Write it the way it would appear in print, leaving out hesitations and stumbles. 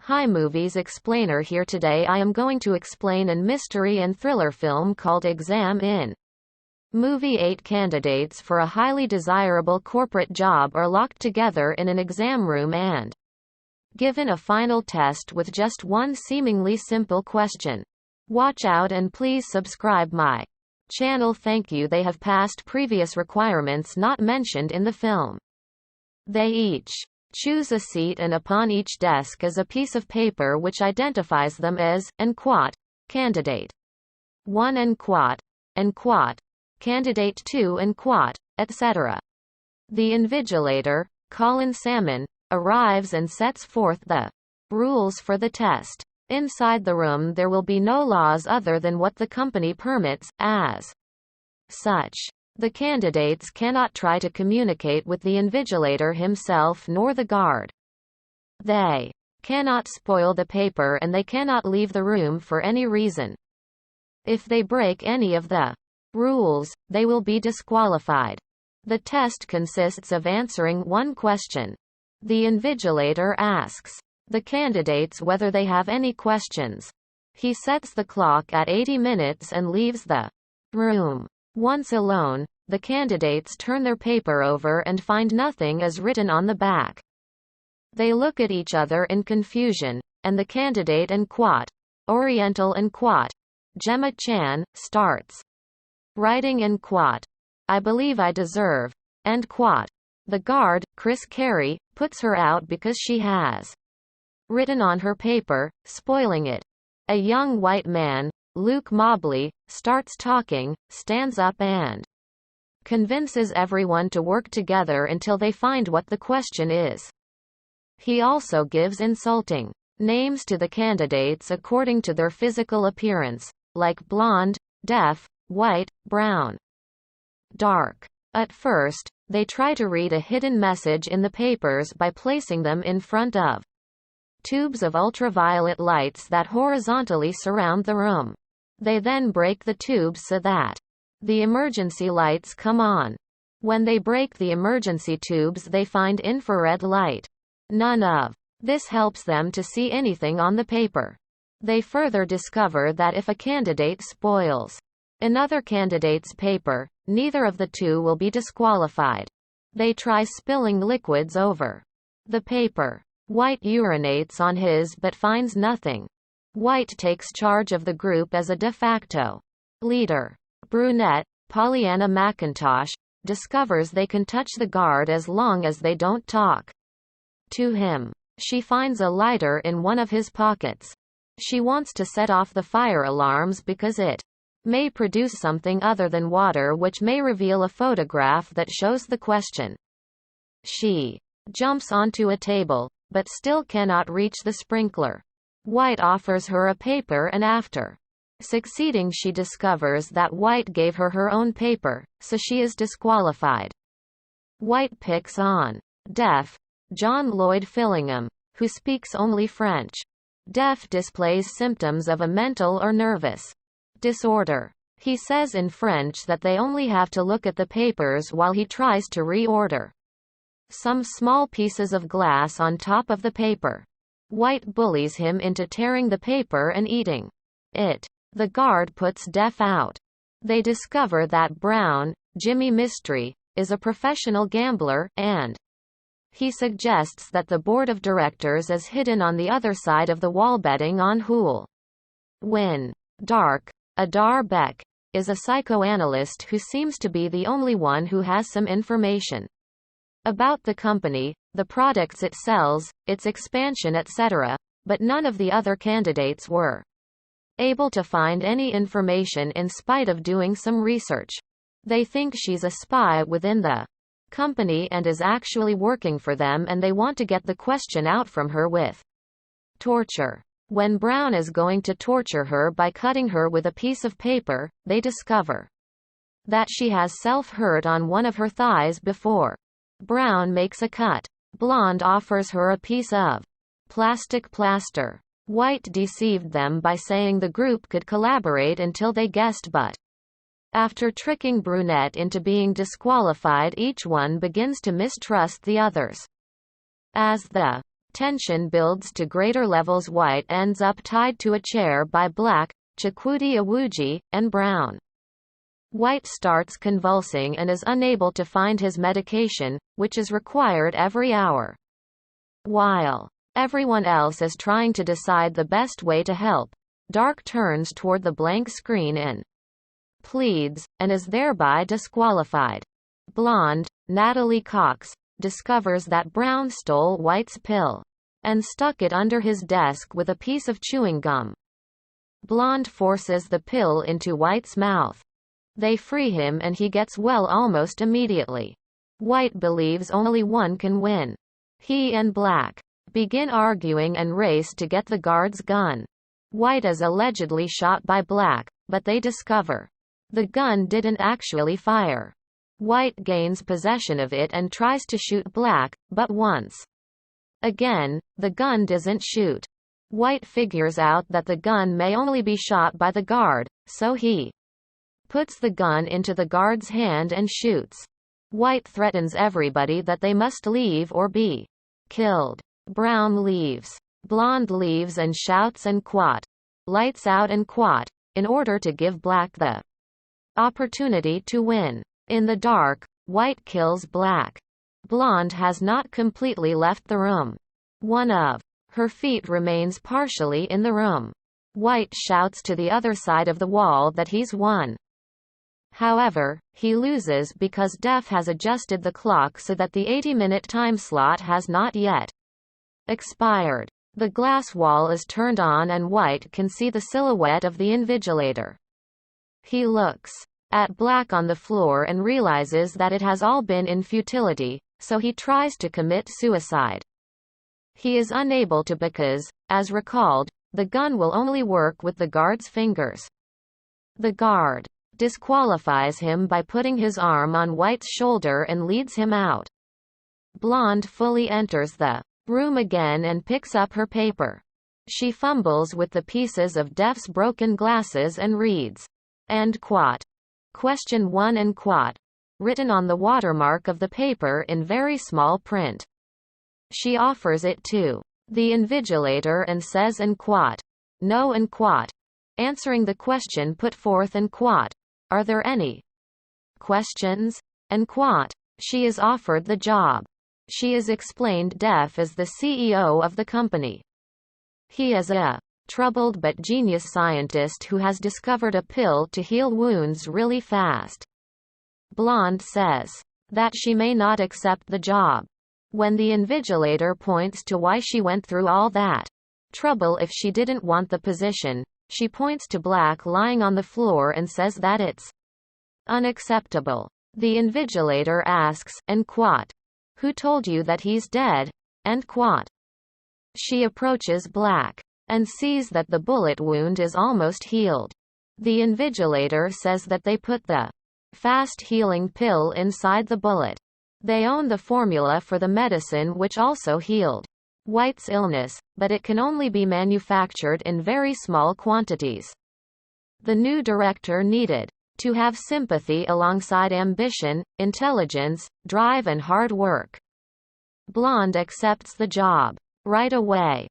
Hi, Movies Explainer here. Today I am going to explain an mystery and thriller film called Exam In. Movie. 8 candidates for a highly desirable corporate job are locked together in an exam room and given a final test with just one seemingly simple question. Watch out and please subscribe my channel. Thank you. They have passed previous requirements not mentioned in the film. They each choose a seat, and upon each desk is a piece of paper which identifies them as and quat, candidate 1 and quat, candidate 2 and quat, etc. The Invigilator, Colin Salmon, arrives and sets forth the rules for the test. Inside the room there will be no laws other than what the company permits. As such, the candidates cannot try to communicate with the Invigilator himself nor the guard. They cannot spoil the paper and they cannot leave the room for any reason. If they break any of the rules, they will be disqualified. The test consists of answering one question. The Invigilator asks the candidates whether they have any questions. He sets the clock at 80 minutes and leaves the room. Once alone, the candidates turn their paper over and find nothing is written on the back. They look at each other in confusion, and the candidate and quat, Oriental and quat, Gemma Chan, starts writing in quat, I believe I deserve, and quat. The guard, Chris Carey, puts her out because she has written on her paper, spoiling it. A young white man, Luke Mobley, starts talking, stands up and convinces everyone to work together until they find what the question is. He also gives insulting names to the candidates according to their physical appearance, like blonde, deaf, white, brown, dark. At first, they try to read a hidden message in the papers by placing them in front of tubes of ultraviolet lights that horizontally surround the room. They then break the tubes so that the emergency lights come on. When they break the emergency tubes, they find infrared light. None of this helps them to see anything on the paper. They further discover that if a candidate spoils another candidate's paper, neither of the two will be disqualified. They try spilling liquids over the paper. White urinates on his but finds nothing. White takes charge of the group as a de facto leader. Brunette, Pollyanna McIntosh, discovers they can touch the guard as long as they don't talk to him. She finds a lighter in one of his pockets. She wants to set off the fire alarms because it may produce something other than water, which may reveal a photograph that shows the question. She jumps onto a table, but still cannot reach the sprinkler. White offers her a paper, and after succeeding she discovers that White gave her her own paper, so she is disqualified. White picks on deaf John Lloyd Fillingham, who speaks only French. Deaf displays symptoms of a mental or nervous disorder. He says in French that they only have to look at the papers while he tries to reorder some small pieces of glass on top of the paper. White bullies him into tearing the paper and eating it. The guard puts Deaf out. They discover that Brown, Jimmy Mystery, is a professional gambler, and he suggests that the board of directors is hidden on the other side of the wall betting on who'll win. Dark, Adar Beck, is a psychoanalyst who seems to be the only one who has some information about the company, the products it sells, its expansion, etc., but none of the other candidates were able to find any information in spite of doing some research. They think she's a spy within the company and is actually working for them, and they want to get the question out from her with torture. When Brown is going to torture her by cutting her with a piece of paper, they discover that she has self-hurt on one of her thighs before Brown makes a cut. Blonde offers her a piece of plastic plaster. White deceived them by saying the group could collaborate until they guessed, but after tricking Brunette into being disqualified, each one begins to mistrust the others. As the Tension builds to greater levels. White ends up tied to a chair by Black, Chakwudi Awuji, and Brown. White starts convulsing and is unable to find his medication, which is required every hour. While everyone else is trying to decide the best way to help, Dark turns toward the blank screen and pleads, and is thereby disqualified. Blonde, Natalie Cox, discovers that Brown stole White's pill and stuck it under his desk with a piece of chewing gum. Blonde forces the pill into White's mouth. They free him and he gets well almost immediately. White believes only one can win. He and Black begin arguing and race to get the guard's gun. White is allegedly shot by Black, but they discover the gun didn't actually fire. White gains possession of it and tries to shoot Black, but once again, the gun doesn't shoot. White figures out that the gun may only be shot by the guard, so he puts the gun into the guard's hand and shoots. White threatens everybody that they must leave or be killed. Brown leaves. Blonde leaves and shouts and quat. Lights out and quat, in order to give Black the opportunity to win. In the dark, White kills Black. Blonde has not completely left the room. One of her feet remains partially in the room. White shouts to the other side of the wall that he's won. However, he loses because Def has adjusted the clock so that the 80-minute time slot has not yet expired. The glass wall is turned on and White can see the silhouette of the Invigilator. He looks at Black on the floor and realizes that it has all been in futility, so he tries to commit suicide. He is unable to because, as recalled, the gun will only work with the guard's fingers. The guard disqualifies him by putting his arm on White's shoulder and leads him out. Blonde fully enters the room again and picks up her paper. She fumbles with the pieces of Def's broken glasses and reads, "And quat? Question 1 and quat," written on the watermark of the paper in very small print. She offers it to the Invigilator and says "and quat?" "No and quat?" Answering the question put forth and quat. "Are there any questions?" And quat. She is offered the job. She is explained Def is the CEO of the company. He is a troubled but genius scientist who has discovered a pill to heal wounds really fast. Blonde says that she may not accept the job. When the Invigilator points to why she went through all that trouble if she didn't want the position, she points to Black lying on the floor and says that it's unacceptable. The Invigilator asks, "And quat? Who told you that he's dead?" And quat. She approaches Black and sees that the bullet wound is almost healed. The Invigilator says that they put the fast-healing pill inside the bullet. They own the formula for the medicine which also healed White's illness, but it can only be manufactured in very small quantities. The new director needed to have sympathy alongside ambition, intelligence, drive and hard work. Blonde accepts the job right away.